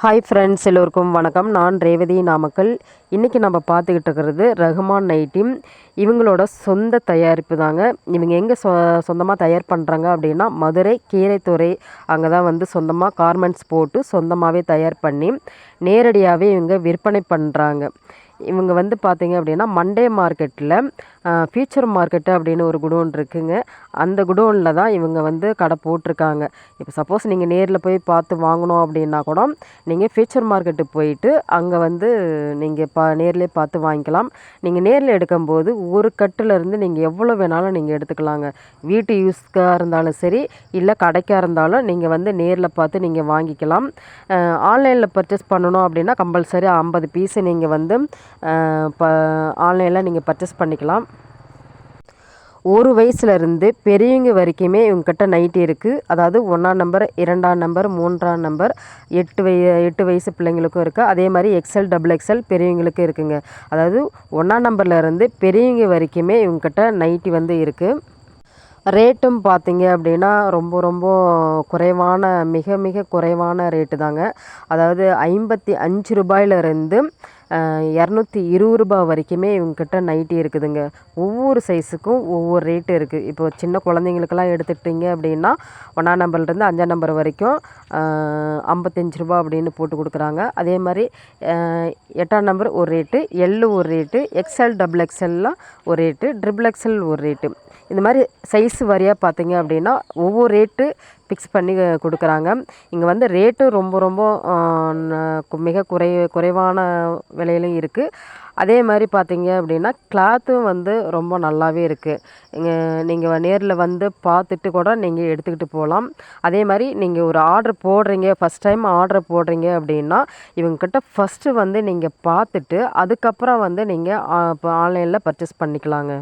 Hi friends, எல்லோருக்கும் வணக்கம். நான் ரேவதி நாமக்கல். இன்றைக்கி நம்ம பார்த்துக்கிட்டு இருக்கிறது ரஹ்மான் நைட்டி. இவங்களோட சொந்த தயாரிப்பு தாங்க. இவங்க எங்கே சொந்தமாக தயார் பண்ணுறாங்க அப்படின்னா மதுரை கீரைத்துறை. அங்கே தான் வந்து சொந்தமாக கார்மெண்ட்ஸ் போட்டு சொந்தமாகவே தயார் பண்ணி நேரடியாகவே இவங்க விற்பனை பண்ணுறாங்க. இவங்க வந்து பார்த்திங்க அப்படின்னா மண்டே மார்க்கெட்டில் ஃபியூச்சர் மார்க்கெட்டு அப்படின்னு ஒரு குடோன் இருக்குங்க. அந்த குடோனில் தான் இவங்க வந்து கடை போட்டிருக்காங்க. இப்போ சப்போஸ் நீங்கள் நேரில் போய் பார்த்து வாங்கணும் அப்படின்னா கூட நீங்கள் ஃபியூச்சர் மார்க்கெட்டு போயிட்டு அங்கே வந்து நீங்கள் நேர்லேயே பார்த்து வாங்கிக்கலாம். நீங்கள் நேரில் எடுக்கும்போது ஒரு கட்டிலேருந்து நீங்கள் எவ்வளோ வேணாலும் நீங்கள் எடுத்துக்கலாங்க. வீட்டு யூஸ்க்காக இருந்தாலும் சரி, இல்லை கடைக்காக இருந்தாலும் நீங்கள் வந்து நேரில் பார்த்து நீங்கள் வாங்கிக்கலாம். ஆன்லைனில் பர்ச்சேஸ் பண்ணணும் அப்படின்னா கம்பல்சரி 50 பீஸு நீங்கள் வந்து ஆன்லைனில் நீங்கள் பர்ச்சேஸ் பண்ணிக்கலாம். ஒரு வயசுலேருந்து பெரியவங்க வரைக்குமே இவங்ககிட்ட நைட்டி இருக்குது. அதாவது 1ஆம் நம்பர், 2ஆம் நம்பர், 3ஆம் நம்பர், 8 வயசு பிள்ளைங்களுக்கும் இருக்குது. அதே மாதிரி எக்ஸ்எல், டபுள் எக்ஸ்எல் பெரியவங்களுக்கும் இருக்குங்க. அதாவது 1ஆம் நம்பர்லேருந்து பெரியவங்க வரைக்குமே இவங்ககிட்ட நைட்டி வந்து இருக்குது. ரேட்டும் பார்த்தீங்க அப்படின்னா ரொம்ப ரொம்ப குறைவான, மிக மிக குறைவான ரேட்டு தாங்க. அதாவது 55 ரூபாயிலிருந்து 220 ரூபா வரைக்குமே இவங்ககிட்ட நைட்டி இருக்குதுங்க. ஒவ்வொரு சைஸுக்கும் ஒவ்வொரு ரேட்டு இருக்குது. இப்போ சின்ன குழந்தைங்களுக்கெல்லாம் எடுத்துக்கிட்டிங்க அப்படின்னா 1ஆம் நம்பர்லேருந்து 5ஆம் நம்பர் வரைக்கும் 55 ரூபா அப்படின்னு போட்டு கொடுக்குறாங்க. அதே மாதிரி 8ஆம் நம்பர் ஒரு ரேட்டு, எல்லு ஒரு ரேட்டு, எக்ஸ்எல், டபுள் எக்ஸ்எல்லாம் ஒரு ரேட்டு, ட்ரிபிள் எக்ஸ்எல் ஒரு ரேட்டு. இந்த மாதிரி சைஸ் வாரியாக பார்த்தீங்க அப்படின்னா ஒவ்வொரு ரேட்டு ஃபிக்ஸ் பண்ணி கொடுக்குறாங்க. இங்கே வந்து ரேட்டு ரொம்ப ரொம்ப மிக குறைவான விலையிலும் இருக்குது. அதே மாதிரி பார்த்தீங்க அப்படின்னா கிளாத்தும் வந்து ரொம்ப நல்லாவே இருக்குது. நீங்கள் நேரில் வந்து பார்த்துட்டு கூட நீங்கள் எடுத்துக்கிட்டு போகலாம். அதே மாதிரி நீங்கள் ஒரு ஆர்டர் போடுறீங்க, ஃபஸ்ட் டைம் ஆர்டர் போடுறீங்க அப்படின்னா இவங்கக்கிட்ட ஃபஸ்ட்டு வந்து நீங்கள் பார்த்துட்டு அதுக்கப்புறம் வந்து நீங்கள் இப்போ ஆன்லைனில் பர்ச்சேஸ் பண்ணிக்கலாங்க.